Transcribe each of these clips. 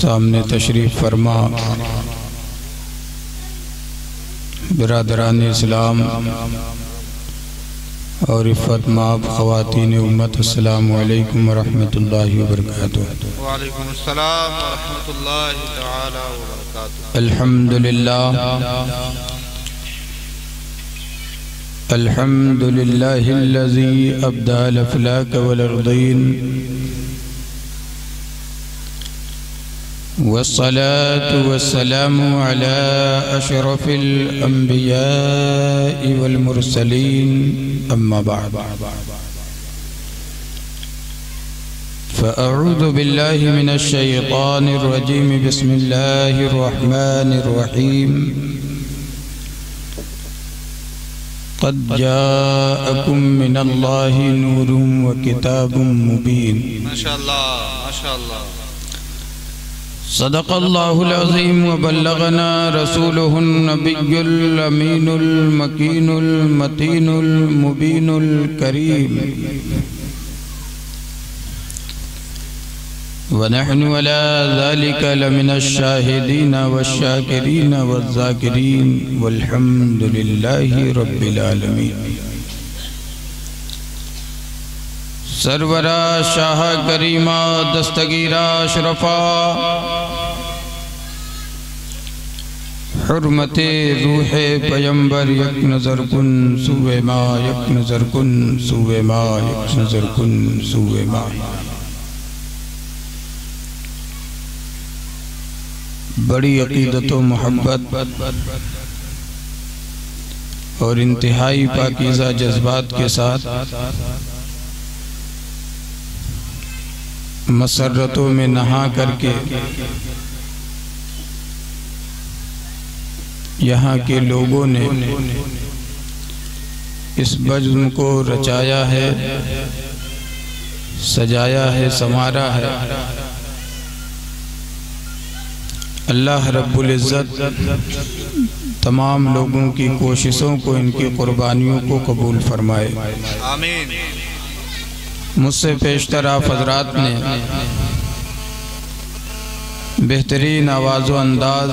سامنے تشریف فرما برادران اسلام اور عفت مآب خواتین امت، السلام علیکم ورحمۃ اللہ وبرکاتہ۔ وعلیکم السلام ورحمۃ اللہ تعالی وبرکاتہ۔ الحمد للہ الذی ابدع الافلاک والارضین، والصلاة والسلام على اشرف الانبیاء والمرسلین، اما بعد فاعوذ باللہ من الشیطان الرجیم، بسم اللہ الرحمن الرحیم۔ قد جاءکم من اللہ نور وکتاب مبین۔ ماشاءاللہ ماشاءاللہ۔ صدق اللہ العظیم وبلغنا رسوله النبی الامین المکین المتین المبین الکریم، ونحن على ذلك لمن الشاہدین والشاکرین والذاکرین، والحمد للہ رب العالمین۔ سرورہ شاہ کریمہ دستگیرہ اشرفہ، حرمت روح پیمبر، یک نظر کن سوئے ما، یک نظر کن سوئے ما، یک نظر کن سوئے ما۔ بڑی عقیدت و محبت اور انتہائی پاکیزہ جذبات کے ساتھ مسرتوں میں نہا کر کے یہاں کے لوگوں نے اس بزم کو رچایا ہے، سجایا ہے، سنوارا ہے۔ اللہ رب العزت تمام لوگوں کی کوششوں کو، ان کی قربانیوں کو قبول فرمائے، آمین۔ مجھ سے پیشتر آپ حضرات نے بہترین آواز و انداز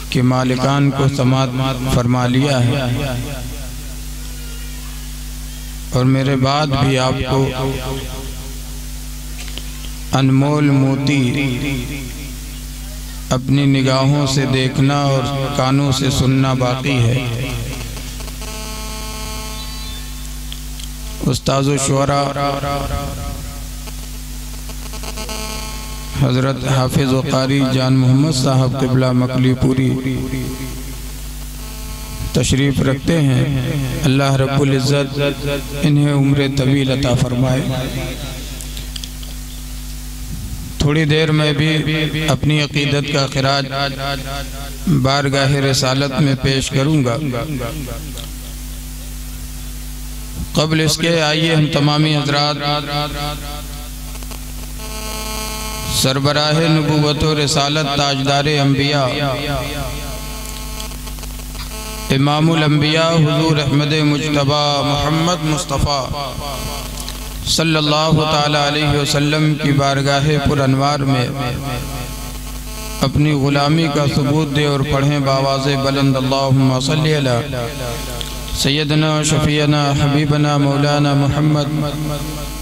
کے مالکان کو سماعت فرما لیا ہے، اور میرے بعد بھی آپ کو انمول موتی اپنی نگاہوں سے دیکھنا اور کانوں سے سننا باقی ہے۔ استاذ و شعراء حضرت حافظ و قاری جان محمد صاحب قبلہ مکلی پوری تشریف رکھتے ہیں، اللہ رب العزت انہیں عمر طویل عطا فرمائے۔ تھوڑی دیر میں بھی اپنی عقیدت کا خراج بارگاہ رسالت میں پیش کروں گا۔ قبل اس کے آئیے ہم تمامی حضرات سربراہ نبوت و رسالت، تاجدار انبیاء، امام الانبیاء حضور احمد مجتبی محمد مصطفیٰ صلی اللہ تعالی علیہ وسلم کی بارگاہ پر انوار میں اپنی غلامی کا ثبوت دے اور پڑھیں بآواز بلند، اللہم صلی علی سیدنا شفیعنا حبیبنا مولانا محمد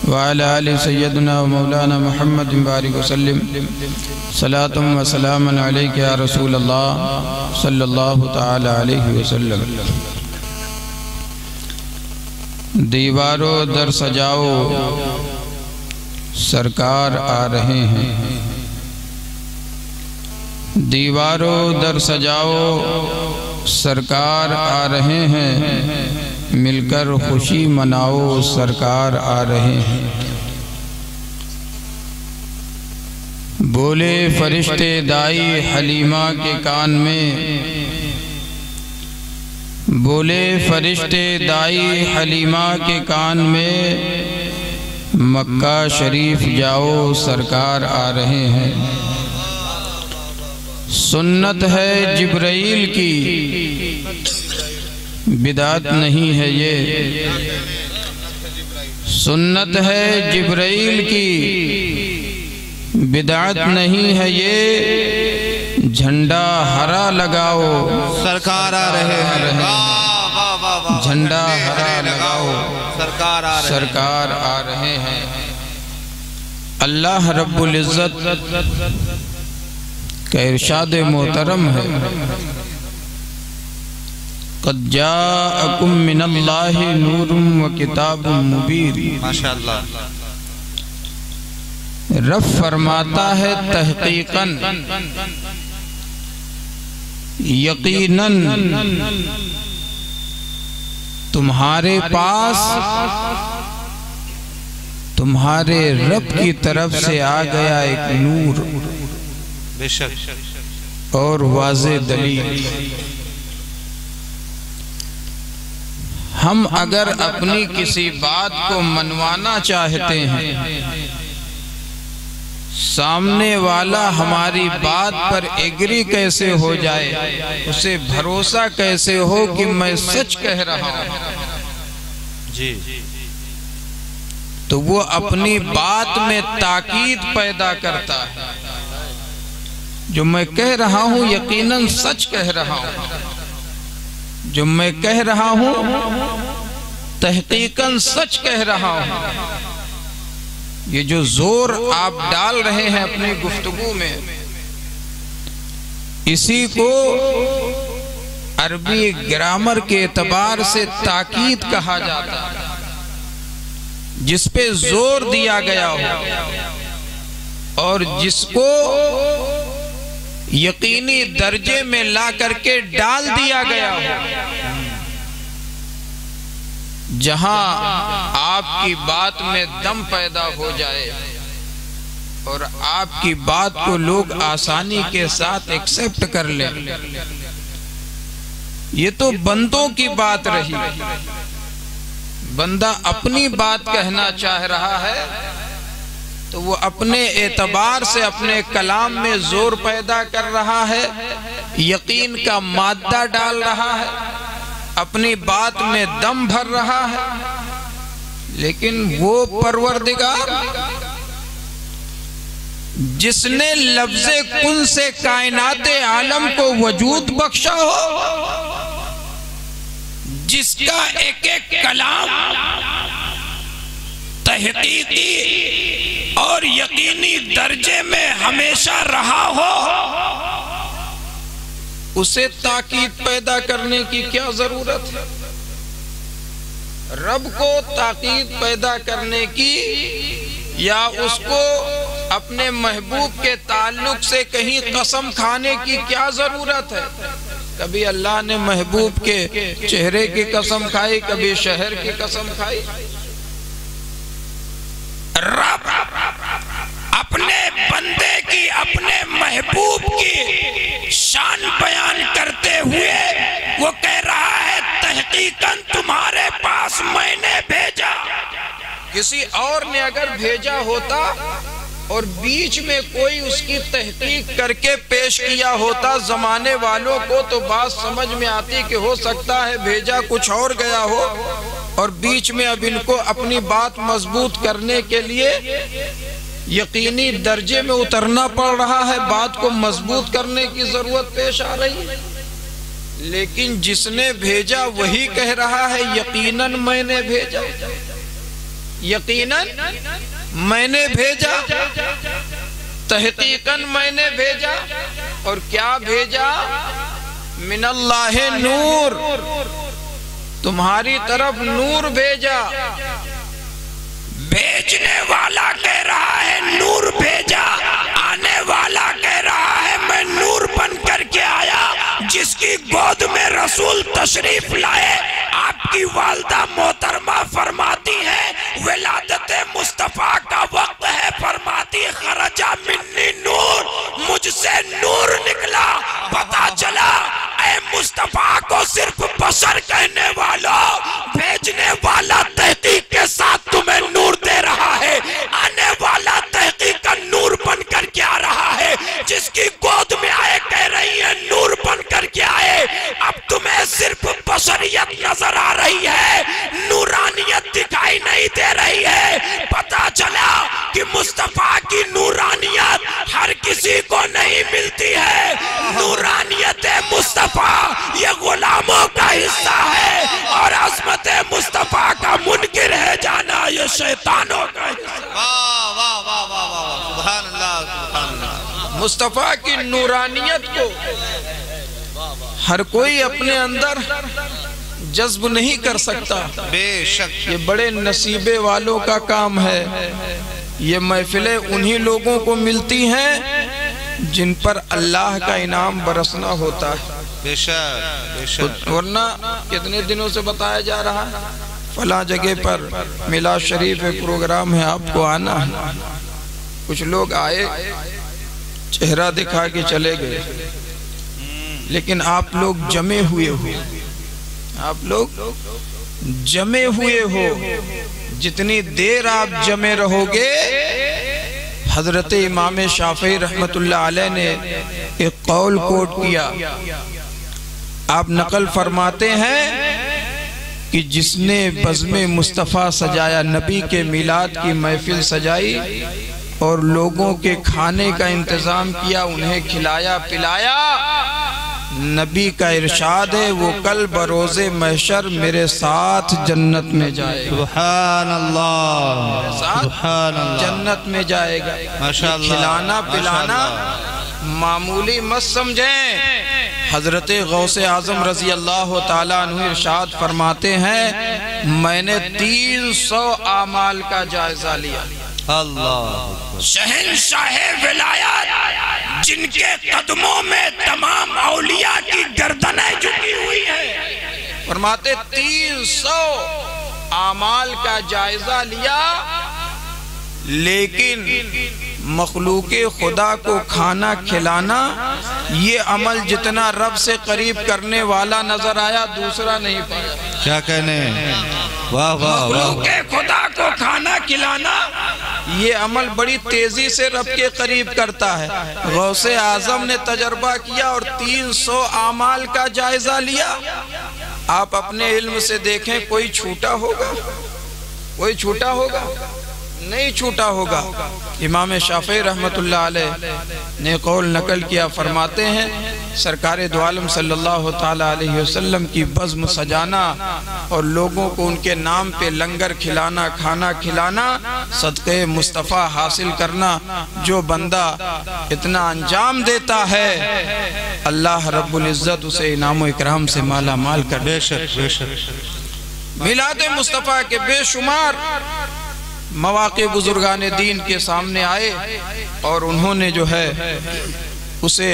وعلی آل سیدنا مولانا محمد بارک وسلم، صلاۃ و سلام علیک یا رسول اللہ صلی اللہ تعالی علیہ وسلم۔ دیواروں در سجاؤ سرکار آ رہے ہیں، دیواروں در سجاؤ سرکار آ رہے ہیں، مل کر خوشی مناؤ سرکار آ رہے ہیں۔ بولے فرشتے دائی حلیمہ کے کان میں، بولے فرشتے دائی حلیمہ کے کان میں، مکہ شریف جاؤ سرکار آ رہے ہیں۔ سنت ہے جبرائیل کی، بدعت نہیں ہے یہ، سنت ہے جبرائیل کی، بدعت نہیں ہے یہ، جھنڈا ہرا لگاؤ، سرکار آ رہے ہیں، جھنڈا ہرا لگاؤ، سرکار آ رہے ہیں۔ اللہ رب العزت کا ارشاد محترم ہے، قد جاءکم من اللہ نور و کتاب مبین۔ ماشاءاللہ۔ رب فرماتا ہے تحقیقاً، یقیناً تمہارے پاس تمہارے رب کی طرف سے آ گیا ایک نور بے شک اور واضح دلیل۔ ہم اگر اپنی کسی بات کو منوانا چاہتے ہیں، سامنے والا ہماری بات پر ایگری کیسے ہو جائے، اسے بھروسہ کیسے ہو کہ میں سچ کہہ رہا ہوں، جی، تو وہ اپنی بات میں تاکید پیدا کرتا ہے۔ جو میں کہہ رہا ہوں یقیناً سچ کہہ رہا ہوں، جو میں کہہ رہا ہوں تحقیقاً سچ کہہ رہا ہوں۔ یہ جو زور آپ ڈال رہے ہیں اپنی گفتگو میں، اسی کو عربی گرامر کے اعتبار سے تاکید کہا جاتا ہے، جس پہ زور دیا گیا ہو اور جس کو یقینی درجے میں لا کر کے ڈال دیا گیا ہو۔ جہاں آپ کی بات میں دم پیدا ہو جائے اور آپ کی بات کو لوگ آسانی کے ساتھ ایکسپٹ کر لیں، یہ تو بندوں کی بات رہی۔ بندہ اپنی بات کہنا چاہ رہا ہے تو وہ اپنے اعتبار سے اپنے کلام میں زور پیدا کر رہا ہے، یقین کا مادہ ڈال رہا ہے، اپنی بات میں دم بھر رہا ہے، لیکن وہ پروردگار جس نے لفظ کن سے کائنات عالم کو وجود بخشا ہو، جس کا ایک ایک کلام تحقیقی اور یقینی درجے میں ہمیشہ رہا ہو، اسے تاکید پیدا کرنے کی کیا ضرورت ہے؟ رب کو تاکید پیدا کرنے کی یا اس کو اپنے محبوب کے تعلق سے کہیں قسم کھانے کی کیا ضرورت ہے؟ کبھی اللہ نے محبوب کے چہرے کی قسم کھائی، کبھی شہر کی قسم کھائی۔ رب اپنے بندے کی، اپنے محبوب کی شان بیان کرتے ہوئے وہ کہہ رہا ہے تحقیقاً تمہارے پاس میں نے بھیجا۔ کسی اور نے اگر بھیجا ہوتا اور بیچ میں کوئی اس کی تحقیق کر کے پیش کیا ہوتا زمانے والوں کو، تو بات سمجھ میں آتی کہ ہو سکتا ہے بھیجا کچھ اور گیا ہو، اور بیچ میں اب ان کو اپنی بات مضبوط کرنے کے لیے یقینی درجے میں اترنا پڑ رہا ہے، بات کو مضبوط کرنے کی ضرورت پیش آ رہی ہے۔ لیکن جس نے بھیجا وہی کہہ رہا ہے یقیناً میں نے بھیجا، یقیناً میں نے بھیجا، تحقیقاً میں نے بھیجا۔ اور کیا بھیجا؟ من اللہ نور، تمہاری طرف نور بھیجا۔ بھیجنے والا کہہ رہا ہے نور بھیجا، آنے والا کہہ رہا ہے میں نور بن کر کے آیا۔ جس کی گود میں رسول تشریف لائے، آپ کی والدہ محترمہ فرماتی ہے ولادت مصطفیٰ کا وقت ہے، فرماتی خرجا منی نور، مجھ سے نور نکلا۔ پتا چلا اے مصطفیٰ کو صرف بشر کہنے والا، بھیجنے والا تحقیق کے ساتھ تمہیں نور دے رہا ہے، آنے والا تحقیق کا نور بن کر کے آ رہا ہے۔ جس کی گود میں آئے کہہ رہی ہے نور بن کر کے آئے، اب تمہیں صرف بشریت نہ عظمت مصطفیٰ یہ غلاموں کا حصہ ہے، اور عظمت مصطفیٰ کا منکر ہے جانا یہ شیطانوں کا حصہ ہے۔ واہ واہ واہ واہ واہ، سبحان اللہ سبحان اللہ۔ مصطفیٰ کی نورانیت کو ہر کوئی اپنے اندر جذب نہیں کر سکتا، بے شک یہ بڑے نصیبے والوں کا کام ہے۔ یہ محفلیں انہی لوگوں کو ملتی ہیں جن پر اللہ کا انعام برسنا ہوتا ہے۔ بے شک بے شک، ورنہ کتنے دنوں سے بتایا جا رہا ہے فلاں جگہ پر میلاد شریف ایک پروگرام ہے، آپ کو آنا ہے۔ کچھ لوگ آئے، چہرہ دکھا کے چلے گئے، لیکن آپ لوگ جمے ہوئے ہو، آپ لوگ جمے ہوئے ہو۔ جتنی دیر آپ جمے رہو گے، حضرت امام شافعی رحمت اللہ علیہ نے ایک قول کوٹ کیا، آپ نقل فرماتے ہیں کہ جس نے بزم مصطفیٰ سجایا، نبی کے میلاد کی محفل سجائی اور لوگوں کے کھانے کا انتظام کیا، انہیں کھلایا پلایا، نبی کا ارشاد ہے وہ کل بروز محشر میرے ساتھ جنت میں جائے گا، سبحان اللہ سبحان اللہ، جنت میں جائے گا۔ ماشاءاللہ، کھلانا پلانا ماشاءاللہ، معمولی مت سمجھیں۔ حضرت غوث اعظم رضی اللہ تعالیٰ عنہ ارشاد فرماتے ہیں میں نے 300 اعمال کا جائزہ لیا۔ اللہ شہنشاہ ولایات جن کے قدموں میں تمام اولیاء کی گردنیں جھکی ہوئی ہیں، فرماتے 300 اعمال کا جائزہ لیا، لیکن مخلوق خدا کو کھانا کھلانا یہ عمل جتنا رب سے قریب کرنے والا نظر آیا دوسرا نہیں پایا۔ کیا کہنے، واہ واہ واہ، مخلوق خدا کو کھانا کھلانا یہ عمل بڑی تیزی سے رب کے قریب کرتا ہے۔ غوث اعظم نے تجربہ کیا اور 300 اعمال کا جائزہ لیا۔ آپ اپنے علم سے دیکھیں کوئی چھوٹا ہوگا، کوئی چھوٹا ہوگا نہیں چھوٹا ہوگا۔ امام شافعی رحمت اللہ علیہ نے قول نقل کیا، فرماتے ہیں سرکار دو عالم صلی اللہ تعالیٰ علیہ وسلم کی بزم سجانا اور لوگوں کو ان کے نام پہ لنگر کھلانا، کھانا کھلانا، صدقے مصطفیٰ حاصل کرنا، جو بندہ اتنا انجام دیتا ہے اللہ رب العزت اسے انعام و اکرام سے مالا مال کر۔ بے شک بے شک، میلاد مصطفیٰ کے بے شمار مواقع بزرگان دین کے سامنے آئے اور انہوں نے جو ہے اسے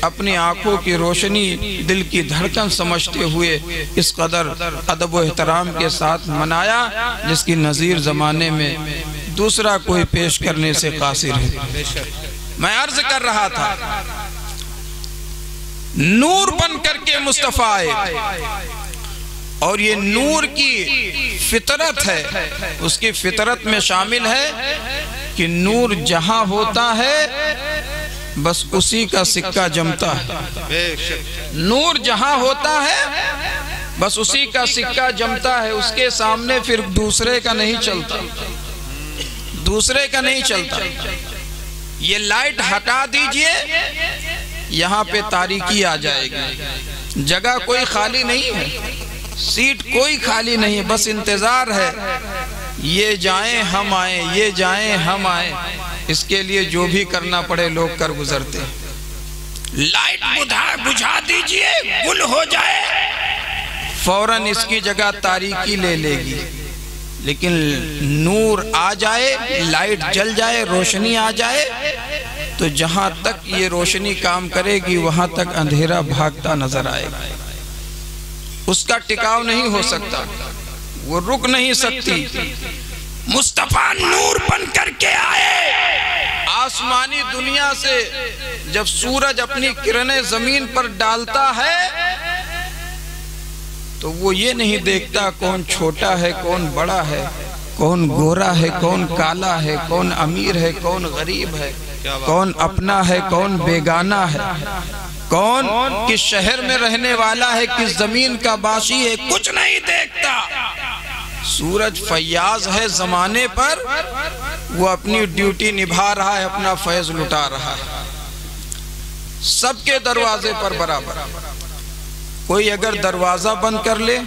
اپنی آنکھوں کی روشنی، دل کی دھڑکن سمجھتے ہوئے اس قدر ادب و احترام کے ساتھ منایا جس کی نظیر زمانے میں دوسرا کوئی پیش کرنے سے قاصر ہے۔ میں عرض کر رہا تھا نور بن کر کے مصطفیٰ آئے، اور یہ نور کی فطرت ہے، اس کی فطرت میں شامل ہے کہ نور جہاں ہوتا ہے بس اسی کا سکہ جمتا ہے۔ نور جہاں ہوتا ہے بس اسی کا سکہ جمتا ہے، اس کے سامنے پھر دوسرے کا نہیں چلتا، دوسرے کا نہیں چلتا۔ یہ لائٹ ہٹا دیجئے، یہاں پہ تاریکی آ جائے گی، جگہ کوئی خالی نہیں ہے، سیٹ کوئی خالی نہیں ہے، بس انتظار ہے یہ جائیں ہم آئیں، یہ جائیں ہم آئیں، اس کے لیے جو بھی کرنا پڑے لوگ کر گزرتے ہیں۔ لائٹ بجھا دیجئے، گل ہو جائے، فوراً اس کی جگہ تاریکی لے لے گی، لیکن نور آ جائے، لائٹ جل جائے، روشنی آ جائے تو جہاں تک یہ روشنی کام کرے گی وہاں تک اندھیرا بھاگتا نظر آئے گا، اس کا ٹکاؤ نہیں ہو سکتا، وہ رک نہیں سکتی۔ مصطفیٰ نور بن کر کے آئے، آسمانی دنیا سے جب سورج اپنی کرنیں زمین پر ڈالتا ہے تو وہ یہ نہیں دیکھتا کون چھوٹا ہے کون بڑا ہے، کون گورا ہے کون کالا ہے، کون امیر ہے کون غریب ہے، کون اپنا ہے کون بیگانہ ہے، کون کس شہر میں رہنے والا ہے کس زمین کا باشی ہے، کچھ نہیں دیکھتا۔ سورج فیاض ہے زمانے پر، وہ اپنی ڈیوٹی نبھا رہا ہے، اپنا فیض لٹا رہا ہے۔ سب کے دروازے پر برابر. کوئی اگر دروازہ بند کر لے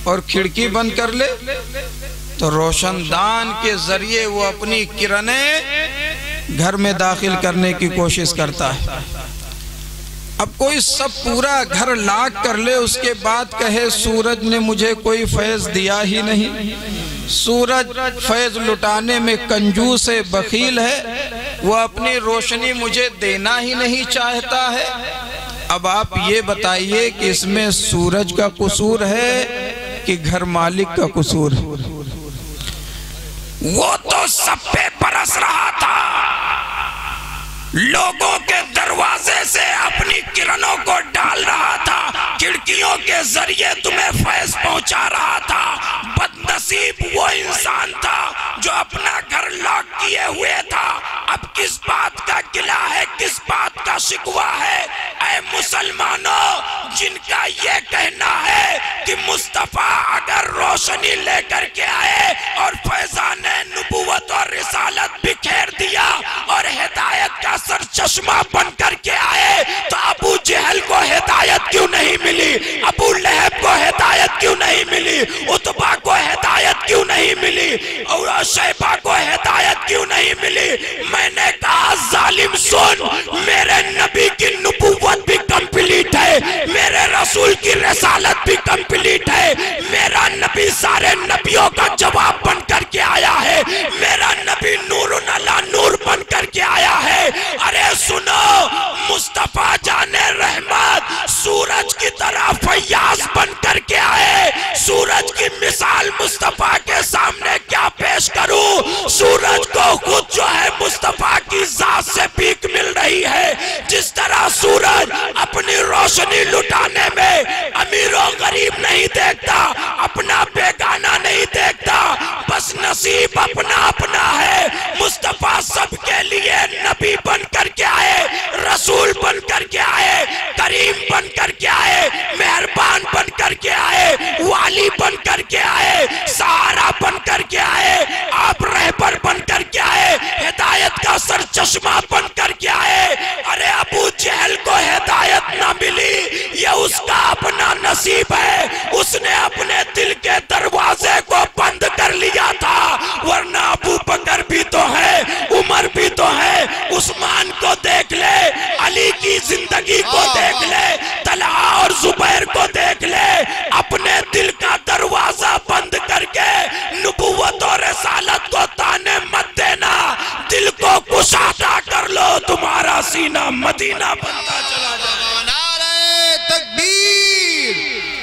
اور کھڑکی بند کر لے تو روشن دان کے ذریعے وہ اپنی کرنیں گھر میں داخل کرنے کی کوشش کرتا ہے. اب کوئی سب پورا گھر لاک کر لے، اس کے بعد کہے سورج نے مجھے کوئی فیض دیا ہی نہیں، سورج فیض لٹانے میں کنجوس ہے، بخیل ہے، وہ اپنی روشنی مجھے دینا ہی نہیں چاہتا ہے. اب آپ یہ بتائیے کہ اس میں سورج کا قصور ہے کہ گھر مالک کا قصور ہے؟ وہ تو سب پہ برس رہا تھا، لوگوں کے دروازے سے اپنی کرنوں کو ڈال رہا تھا، کھڑکیوں کے ذریعے تمہیں فیض پہنچا رہا تھا. بد نصیب وہ انسان تھا جو اپنا گھر لاک کیے ہوئے تھا. اب کس بات کا گلہ ہے، کس بات کا شکوہ ہے؟ اے مسلمانوں، جن کا یہ کہنا ہے کہ مصطفیٰ اگر روشنی لے کر کے آئے اور فیضان نبوت اور رسالت بکھیر دیا اور ہدایت کا سر چشمہ بن کر کے آئے تو ابو جہل کو ہدایت کیوں نہیں ملی؟ ابو لہب کو ہدایت کیوں نہیں ملی؟ عتبہ کو ہدایت کیوں نہیں ملی؟ اور شیبہ کو ہدایت کیوں نہیں ملی؟ میں نے کہا ظالم سن، میرے نبی کی نبوت بھی کمپلیٹ ہے، میرے رسول کی رسالت بھی کمپلیٹ ہے، میرا نبی سارے نبیوں کا جواب بن کر کے آیا ہے، میرا نبی نور علی نور بن کر کے آیا ہے. ارے سنو، مصطفیٰ جان رحمت سورج کی طرح فیاض بن کر کے آئے. سورج کی مثال مصطفیٰ کے سامنے کیا پیش کروں؟ سورج کو خود جو ہے مصطفیٰ کی ذات سے پیک مل رہی ہے. جس طرح سورج اپنی روشنی لٹانے میں امیر و غریب نہیں دیکھتا، اپنا بیگانہ نہیں دیکھتا، بس نصیب اپنا اپنا ہے. مصطفیٰ سب کے لیے نبی بن کر کے آئے، رسول بن کر کے آئے، کریم بن کر کے آئے، مہربان بن کر کے آئے، والی بن کر کے آئے، سہارا بن کر کے آئے، آپ رہبر بن کر کے آئے، ہدایت کا سر چشمہ بن کر کے آئے. ارے ابو جہل کو ہدایت نہ ملی، یہ اس کا اپنا نصیب ہے. اس نے اپنے دل کے دروازے کو بند کر لیا تھا، ورنہ ابو بکر بھی تو ہے، عمر بھی تو ہے. عثمان کو دیکھ لے، علی کی زندگی کو دیکھ لے، طلحہ اور زبیر کو دیکھ لے. اپنے دل کا دروازہ بند کر کے نبوت اور رسالت کو تانے مت دینا، دل کو کشادہ کر لو، تمہارا سینہ مدینہ بنتا چلا جائے. نعرہ تکبیر،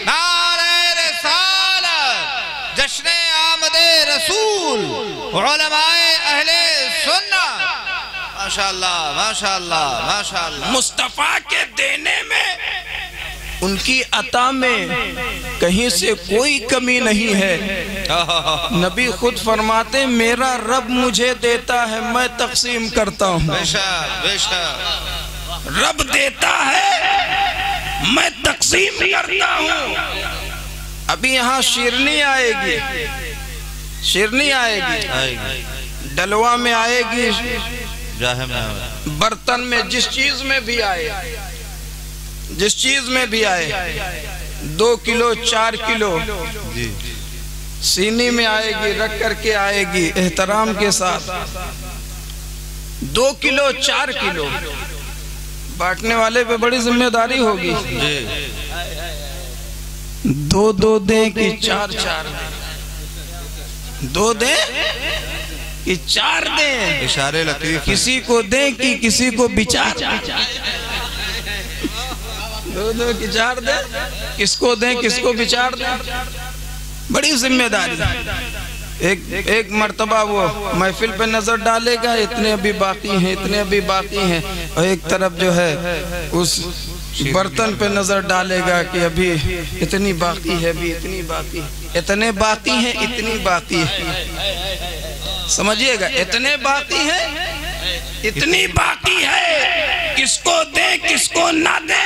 نعرہ رسالت، جشن آمد رسول، علماء اہل سنت. ماشاءاللہ ماشاءاللہ ماشاءاللہ. مصطفیٰ کے دینے میں، ان کی عطا میں کہیں سے کوئی کمی نہیں ہے. نبی خود فرماتے میرا رب مجھے دیتا ہے، میں تقسیم کرتا ہوں. بے شک بے شک. رب دیتا ہے، میں تقسیم کرتا ہوں. ابھی یہاں شیرنی آئے گی، شیرنی آئے گی، ڈلوا میں آئے گی، برتن میں جس چیز میں بھی آئے، جس چیز میں بھی آئے، 2 کلو 4 کلو سینی میں آئے گی، رکھ کر کے آئے گی احترام کے ساتھ. 2 کلو 4 کلو بانٹنے والے پہ بڑی ذمہ داری ہوگی. 2 دیں کہ 4 2 دیں کہ 4 دیں، اشارے لطیف. کسی کو دیں کہ کسی کو بچار. 2 کہ 4 دیں، کس کو دیں کس کو بچار دیں، بڑی ذمہ داری. ایک مرتبہ وہ محفل پہ نظر ڈالے گا، اتنے ابھی باقی ہیں، اتنے ابھی باقی ہیں، اور ایک طرف جو ہے اس برتن پہ نظر ڈالے گا کہ ابھی اتنی باقی ہے، ابھی اتنی باقی ہے، اتنے باقی ہیں، اتنی باقی ہے. سمجھئے گا، اتنے باقی ہیں، اتنی باقی ہے. کس کو دے کس کو نہ دے،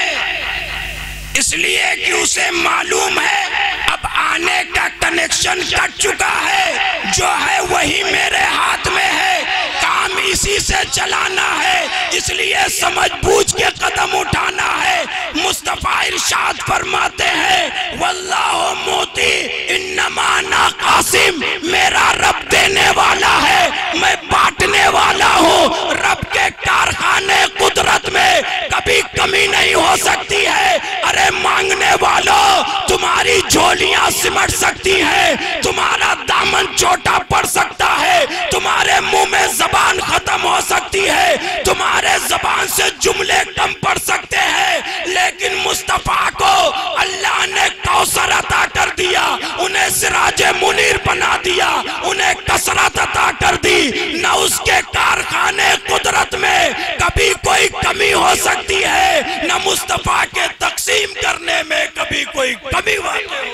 اس لیے کہ اسے معلوم ہے اب آنے کا کنیکشن کٹ چکا ہے، جو ہے وہی میرے ہاتھ میں ہے. کہاں کام اسی سے چلانا ہے، اس لیے سمجھ بوجھ کے قدم اٹھانا ہے۔ مصطفیٰ ارشاد فرماتے ہیں واللہ موتی انما انا قاسم، میرا رب دینے والا ہے، میں بانٹنے والا ہوں۔ رب کے کارخانے قدرت میں کبھی کمی نہیں ہو سکتی ہے۔ ارے مانگنے والوں، تمہاری جھولیاں سمٹ سکتی ہیں، تمہارا دامن چھوٹا پڑ سکتا ہے، تمہارے منہ میں زبان ختم ہو سکتی ہے، تمہارے زبان سے جملے کم پڑ سکتے ہیں، لیکن مصطفیٰ کو اللہ نے کوثر عطا کر دیا، انہیں سراج منیر بنا دیا، انہیں کثرت عطا کر دی۔ نہ اس کے کارخانے قدرت میں کبھی کوئی کمی ہو سکتی ہے، نہ مصطفیٰ کے تقسیم کرنے میں کبھی کوئی کمی واقع ہو۔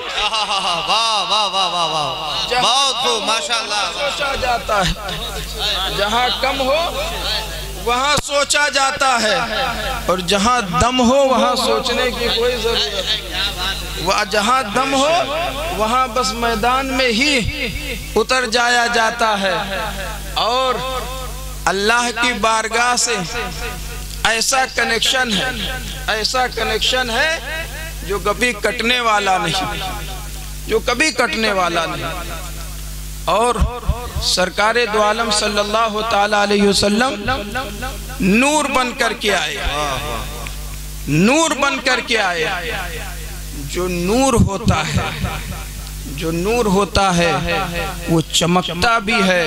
واہ واہ واہ واہ واہ، بہت خوب، ماشاءاللہ۔ سوچا جاتا ہے، جہاں کم ہو وہاں سوچا جاتا ہے، اور جہاں دم ہو وہاں سوچنے کی کوئی ضرورت نہیں۔ جہاں دم ہو وہاں بس میدان میں ہی اتر جایا جاتا ہے، اور اللہ کی بارگاہ سے ایسا کنیکشن ہے جو کبھی کٹنے والا نہیں، اور سرکار دو عالم صلی اللہ تعالی علیہ وسلم نور بن کر کے آئے، جو نور ہوتا ہے وہ چمکتا بھی ہے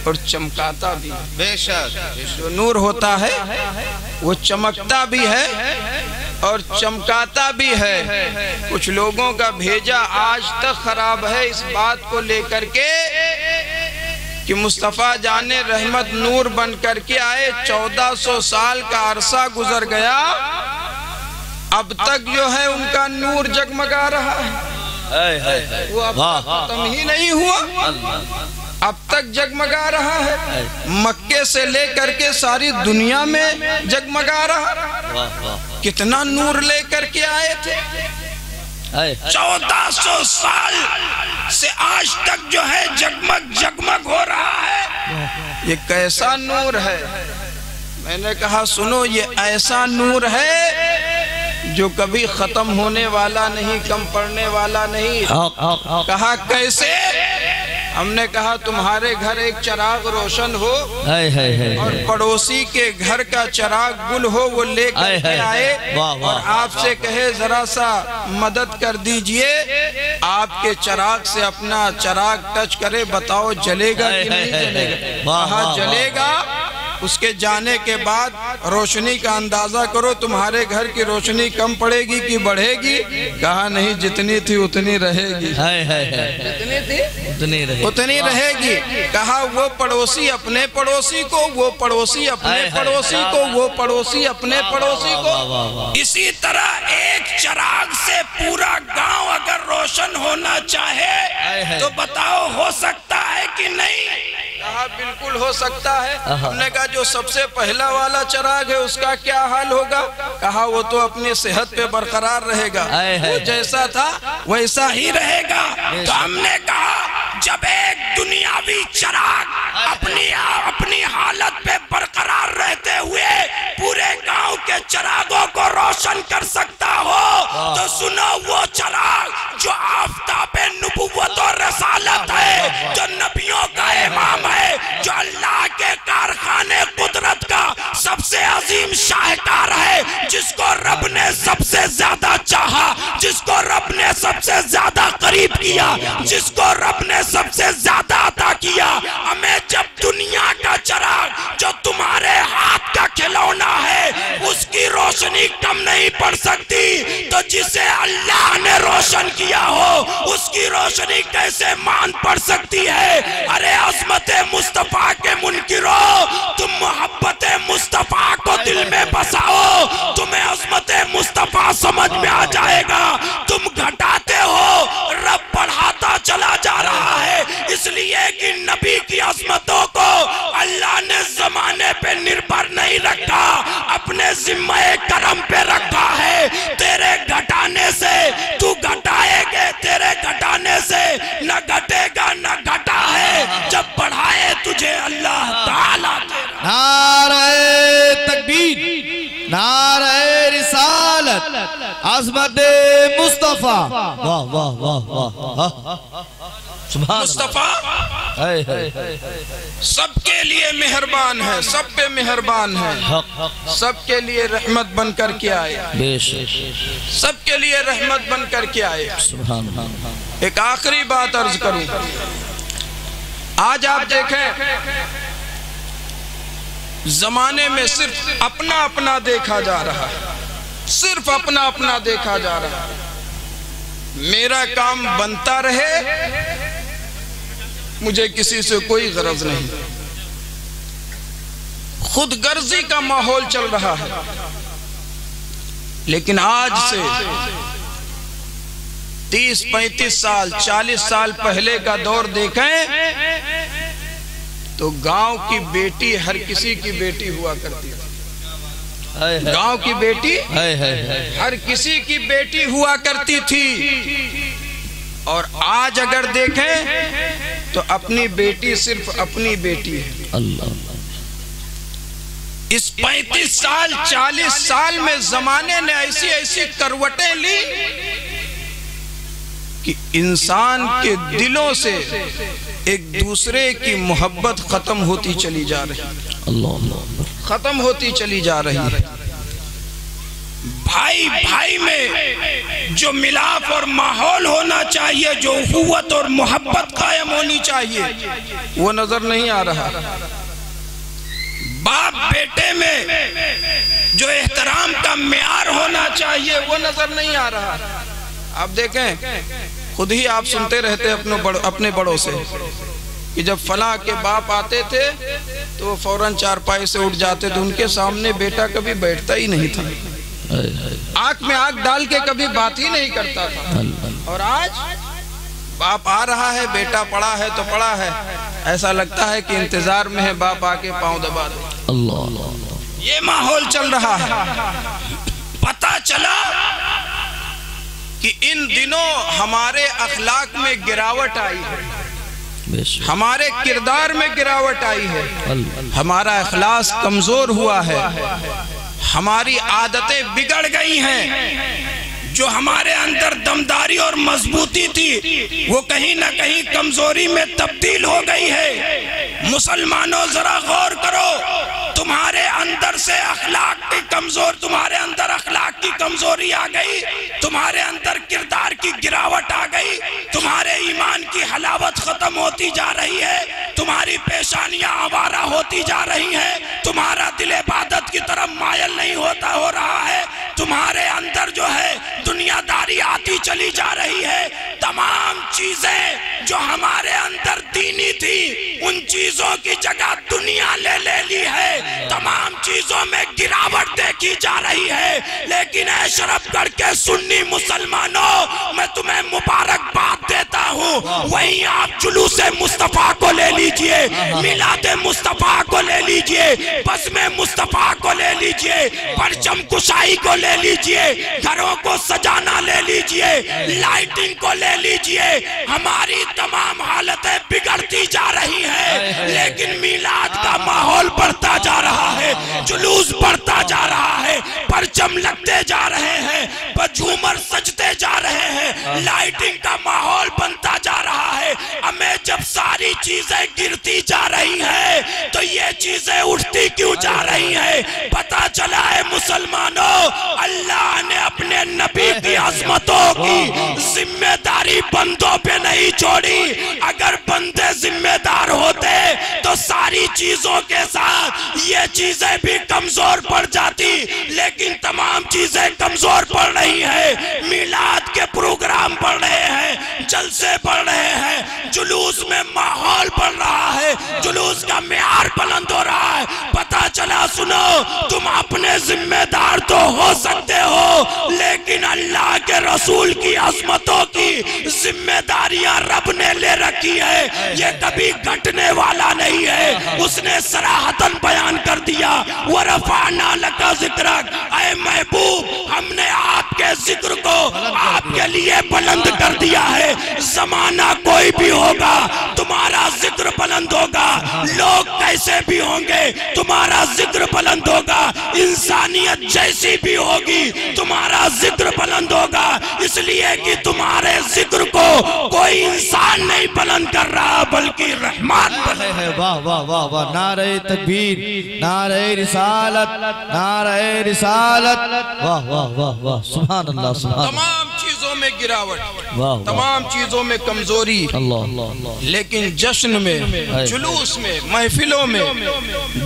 اور چمکاتا بھی، بے شک۔ جو نور ہوتا ہے وہ چمکتا بھی ہے اور چمکاتا بھی ہے۔ کچھ لوگوں کا بھیجا آج تک خراب ہے اس بات کو لے کر کے کہ مصطفیٰ جان رحمت نور بن کر کے آئے، 1400 سال کا عرصہ گزر گیا، اب تک جو ہے ان کا نور جگمگا رہا ہے، وہ اب تک ختم ہی نہیں ہوا، اب تک جگمگا رہا ہے، مکے سے لے کر کے ساری دنیا میں جگمگا رہا۔ کتنا نور لے کر کے آئے تھے، 1400 سال سے آج تک جو ہے جگمگ ہو رہا ہے۔ یہ کیسا نور ہے؟ میں نے کہا سنو، یہ ایسا نور ہے جو کبھی ختم ہونے والا نہیں، کم پڑنے والا نہیں۔ کہا کیسے؟ ہم نے کہا تمہارے گھر ایک چراغ روشن ہو اور پڑوسی کے گھر کا چراغ گل ہو، وہ لے کر کے آئے اور آپ سے کہے ذرا سا مدد کر دیجئے، آپ کے چراغ سے اپنا چراغ ٹچ کرے، بتاؤ جلے گا کہ نہیں جلے گا؟ کہا جلے گا۔ اس کے جانے کے بعد روشنی کا اندازہ کرو، تمہارے گھر کی روشنی کم پڑے گی کہ بڑھے گی؟ کہا نہیں، جتنی تھی اتنی رہے گی، جتنی تھی اتنی رہے گی۔ کہا وہ پڑوسی اپنے پڑوسی کو، وہ پڑوسی اپنے پڑوسی کو، وہ پڑوسی اپنے پڑوسی کو۔ اسی طرح ایک چراغ سے پورا گاؤں اگر روشن ہونا چاہے تو بتاؤ ہو سکتا ہے کہ نہیں؟ کہا بالکل ہو سکتا ہے۔ ہم نے کہا جو سب سے پہلا والا چراغ ہے اس کا کیا حال ہوگا؟ کہا وہ تو اپنی صحت پہ برقرار رہے گا، وہ جیسا تھا ویسا ہی رہے گا۔ تو ہم نے کہا جب ایک دنیاوی چراغ اپنی حالت پہ برقرار رہتے ہوئے پورے گاؤں کے چراغوں کو روشن کر سکتا ہو، تو سنو وہ چراغ جو آفتاب نبوت اور رسالت ہے، جو نبیوں کا امام ہے، جو اللہ کے کارخانے قدرت کا سب سے عظیم شاہکار ہے، جس کو رب نے سب سے زیادہ چاہا، جس کو رب نے سب سے زیادہ قریب کیا، جس کو رب نے سب سے زیادہ عطا کیا۔ ہمیں جب دنیا کا چراغ جو تمہارے ہاتھ کا کھلونا ہے اس کی روشنی کم نہیں پڑ سکتی، تو جسے اللہ نے روشن کیا ہو اس کی روشنی کیسے مان پڑ سکتی ہے؟ ارے عظمت مصطفیٰ کے منکرو، تم محبت مصطفیٰ کو دل میں بساؤ، تمہیں عظمت مصطفیٰ سمجھ میں آ جائے گا۔ تم گھٹاتے ہو، رب بڑھاتا چلا جا رہا ہے، اس لیے کہ نبی کی عظمتوں کو اللہ نے زمانے پہ نربھر نہیں رکھا، اپنے ذمہ کرم پہ رکھا ہے۔ تیرے گھٹانے سے تو گھٹائے گے، تیرے گھٹانے سے نہ گھٹے گا نہ گھٹا ہے، جب بڑھائے تجھے اللہ تعالیٰ مصطفیٰ سب کے لیے مہربان ہے، سب پہ مہربان ہے، سب کے لیے رحمت بن کر کے آئے، سب کے لیے رحمت بن کر کے آئے۔ ایک آخری بات عرض کروں، آج آپ دیکھیں زمانے میں صرف اپنا اپنا دیکھا جا رہا ہے، صرف اپنا اپنا دیکھا جا رہا ہے۔ میرا کام بنتا رہے، مجھے کسی سے کوئی غرض نہیں۔ خود غرضی کا ماحول چل رہا ہے، لیکن آج سے 30 35 سال 40 سال پہلے کا دور دیکھیں تو گاؤں کی بیٹی ہر کسی کی بیٹی ہوا کرتی تھی، گاؤں کی بیٹی ہر کسی کی بیٹی ہوا کرتی تھی، اور آج اگر دیکھیں تو اپنی بیٹی صرف اپنی بیٹی ہے۔ اس 35 سال 40 سال میں زمانے نے ایسی ایسی کروٹیں لی کہ انسان کے دلوں سے ایک دوسرے کی محبت ختم ہوتی چلی جا رہی، ختم ہوتی چلی جا رہی ہے۔ بھائی بھائی میں جو ملاپ اور ماحول ہونا چاہیے، جو اخوت اور محبت قائم ہونی چاہیے، وہ نظر نہیں آ رہا۔ باپ بیٹے میں جو احترام کا معیار ہونا چاہیے، وہ نظر نہیں آ رہا۔ آپ دیکھیں، خود ہی آپ سنتے رہتے اپنے بڑوں سے کہ جب فلاں کے باپ آتے تھے تو وہ فوراً چارپائی سے اٹھ جاتے تھے، ان کے سامنے بیٹا کبھی بیٹھتا ہی نہیں تھا، آنکھ میں آنکھ ڈال کے کبھی بات ہی نہیں کرتا تھا۔ اور آج باپ آ رہا ہے، بیٹا پڑا ہے تو پڑا ہے، ایسا لگتا ہے کہ انتظار میں ہے باپ آ کے پاؤں دبا دے۔ یہ ماحول چل رہا ہے۔ پتہ چلا کہ ان دنوں ہمارے اخلاق میں گراوٹ آئی ہے، ہمارے کردار میں گراوٹ آئی ہے، ہمارا اخلاص کمزور ہوا ہے، ہماری عادتیں بگڑ گئی ہیں۔ جو ہمارے اندر دمداری اور مضبوطی تھی وہ کہیں نہ کہیں کمزوری میں تبدیل ہو گئی ہے۔ مسلمانوں ذرا غور کرو، تمہارے اندر سے اخلاق کی کمزور، تمہارے اندر اخلاق کی کمزوری آ گئی، تمہارے اندر کردار کی گراوٹ آ گئی، تمہارے ایمان کی حلاوت ختم ہوتی جا رہی ہے، تمہاری پیشانیاں آوارہ ہوتی جا رہی ہیں، تمہارا دل عبادت کی طرف مائل نہیں ہوتا ہو رہا ہے، تمہارے اندر جو ہے دنیا داری آتی چلی جا رہی ہے۔ تمام چیزیں جو ہمارے اندر دینی تھی ان چیزوں کی جگہ دنیا لے لی ہے، تمام چیزوں میں گراوٹ دیکھی جا رہی ہے۔ لیکن اے شرف گڑھ کے سنی مسلمانوں، میں تمہیں مبارکباد دیتا ہوں، وہیں آپ جلوس مصطفیٰ کو لے لیجئے، میلاد مصطفیٰ کو لے لیجئے، بزم مصطفیٰ کو لے لیجئے، پرچم کشائی کو لے لیجئے، گھروں کو سجانا لے لیجئے، لائٹنگ کو لے لیجئے۔ ہماری تمام حالتیں بگڑتی جا رہی ہیں، لیکن میلاد کا ماحول بڑھتا جا رہا ہے، جلوس بڑھتا جا رہا ہے، پرچم لگتے جا رہے ہیں، جھومر سجتے جا رہے ہیں، لائٹنگ کا ماحول بنتا جا رہا ہے۔ ہمیں جب ساری چیزیں گرتی جا رہی ہیں تو یہ چیزیں اٹھتی کیوں جا رہی ہیں؟ پتہ چلا ہے مسلمانوں، اللہ نے اپنے نبی کی عظمتوں کی ذمہ داری بندوں پہ نہیں چھوڑی۔ اگر بندے ذمہ دار ہوتے تو ساری چیزوں کے ساتھ یہ چیزیں بھی کمزور پڑ جاتی، لیکن تمام چیزیں کمزور پڑ رہی ہیں۔ میلاد کے پروگرام پڑھ رہے ہیں، جلسے پڑھ رہے ہیں، جلوس میں ماحول بڑھ رہا ہے، جلوس کا معیار بلند ہو رہا ہے۔ پتہ چلا، سنو، تم اپنے ذمہ دار تو ہو سکتے ہو، لیکن اللہ کے رسول کی عظمتوں کی ذمہ داریاں رب نے لے رکھی ہے، یہ کبھی گھٹنے والا نہیں ہے۔ اس نے صراحتاً بیان کر دیا، وَرَفَعْنَا لَكَ ذِكْرَكَ، اے محبوب، ہم نے آپ کے ذکر کو آپ کے لیے بلند کر دیا ہے۔ زمانہ کوئی بھی ہوگا تمہارا ذکر بلند ہوگا، لوگ کیسے بھی ہوں گے تمہارا ذکر بلند ہوگا، انسانیت جیسی بھی ہوگی تمہارا ذکر بلند ہوگا، اس لیے کہ تمہارے ذکر کو کوئی انسان نہیں بلند کر رہا بلکہ رحمان بلند ہے۔ واہ واہ واہ واہ، نعرہ تکبیر، نعرہ رسالت، نعرہ رسالت، واہ واہ واہ واہ، سبحان اللہ سبحان اللہ، تمام چیزوں میں گراوٹ، واہ تمام چیزوں میں کمزوری، اللہ، لیکن جشن میں، جلوس میں، محفلوں میں،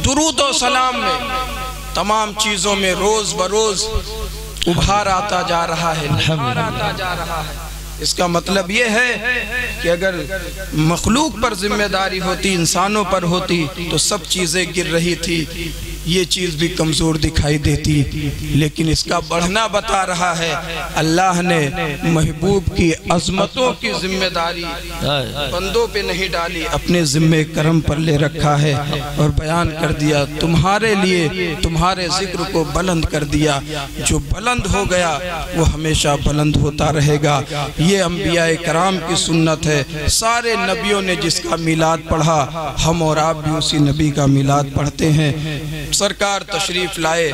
درود و سلام میں، تمام چیزوں میں روز بروز ابھار آتا جا رہا ہے، نکھار آتا جا رہا ہے۔ اس کا مطلب یہ ہے کہ اگر مخلوق پر ذمہ داری ہوتی، انسانوں پر ہوتی تو سب چیزیں گر رہی تھی، یہ چیز بھی کمزور دکھائی دیتی، لیکن اس کا بڑھنا بتا رہا ہے۔ اللہ نے محبوب کی عظمتوں کی ذمہ داری بندوں پہ نہیں ڈالی، اپنے ذمہ کرم پر لے رکھا ہے اور بیان کر دیا تمہارے لیے، تمہارے ذکر کو بلند کر دیا۔ جو بلند ہو گیا وہ ہمیشہ بلند ہوتا رہے گا۔ یہ انبیاء کرام کی سنت ہے۔ سارے نبیوں نے جس کا میلاد پڑھا، ہم اور آپ بھی اسی نبی کا میلاد پڑھتے ہیں۔ سرکار تشریف لائے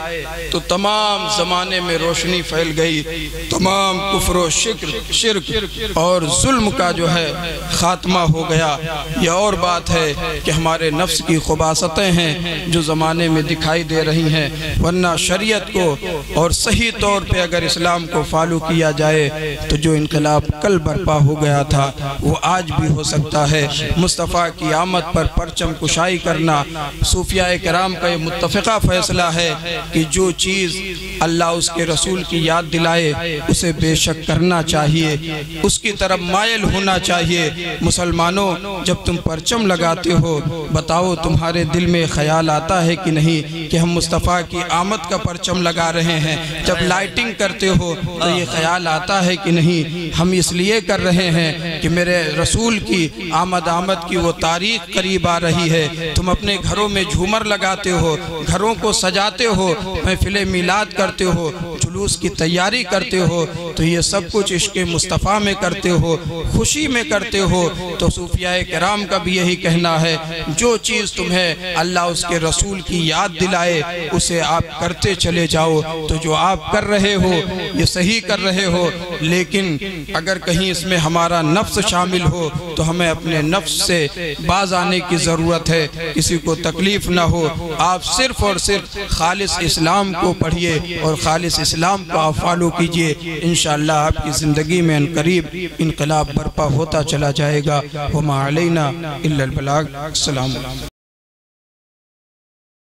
تو تمام زمانے میں روشنی پھیل گئی، تمام کفر و شرک اور ظلم کا جو ہے خاتمہ ہو گیا۔ یہ اور بات ہے کہ ہمارے نفس کی خباثتیں ہیں جو زمانے میں دکھائی دے رہی ہیں، ورنہ شریعت کو اور صحیح طور پہ اگر اسلام کو فالو کیا جائے تو جو انقلاب کل برپا ہو گیا تھا وہ آج بھی ہو سکتا ہے۔ مصطفیٰ کی آمد پر پرچم کشائی کرنا صوفیاء کرام کا یہ متفقہ فیصلہ ہے کہ جو چیز اللہ اس کے رسول کی یاد دلائے اسے بے شک کرنا چاہیے، اس کی طرف مائل ہونا چاہیے۔ مسلمانوں، جب تم پرچم لگاتے ہو بتاؤ تمہارے دل میں خیال آتا ہے کہ نہیں کہ ہم مصطفیٰ کی آمد کا پرچم لگا رہے ہیں؟ جب لائٹنگ کرتے ہو تو یہ خیال آتا ہے کہ نہیں ہم اس لیے کر رہے ہیں کہ میرے رسول کی آمد کی وہ تاریخ قریب آ رہی ہے؟ تم اپنے گھروں میں جھومر لگاتے ہو، گھروں کو سجاتے ہو، محفل میلاد کرتے ہو، جلوس کی تیاری کرتے ہو، تو یہ سب کچھ عشق مصطفیٰ میں کرتے ہو، خوشی میں کرتے ہو۔ تو صوفیاء کرام کا بھی یہی کہنا ہے، جو چیز تمہیں اللہ اس کے رسول کی یاد دلائے اسے آپ کرتے چلے جاؤ۔ تو جو آپ کر رہے ہو یہ صحیح کر رہے ہو، لیکن اگر کہیں اس میں ہمارا نفس شامل ہو تو ہمیں اپنے نفس سے باز آنے کی ضرورت ہے، کسی کو تکلیف نہ ہو۔ آپ صرف اور صرف خالص اسلام کو پڑھیے اور خالص اسلام کو آپ فالو کیجئے، انشاءاللہ آپ کی زندگی میں قریب انقلاب برپا ہوتا چلا جائے گا۔ وما علینا الا البلاغ۔ السلام علیکم۔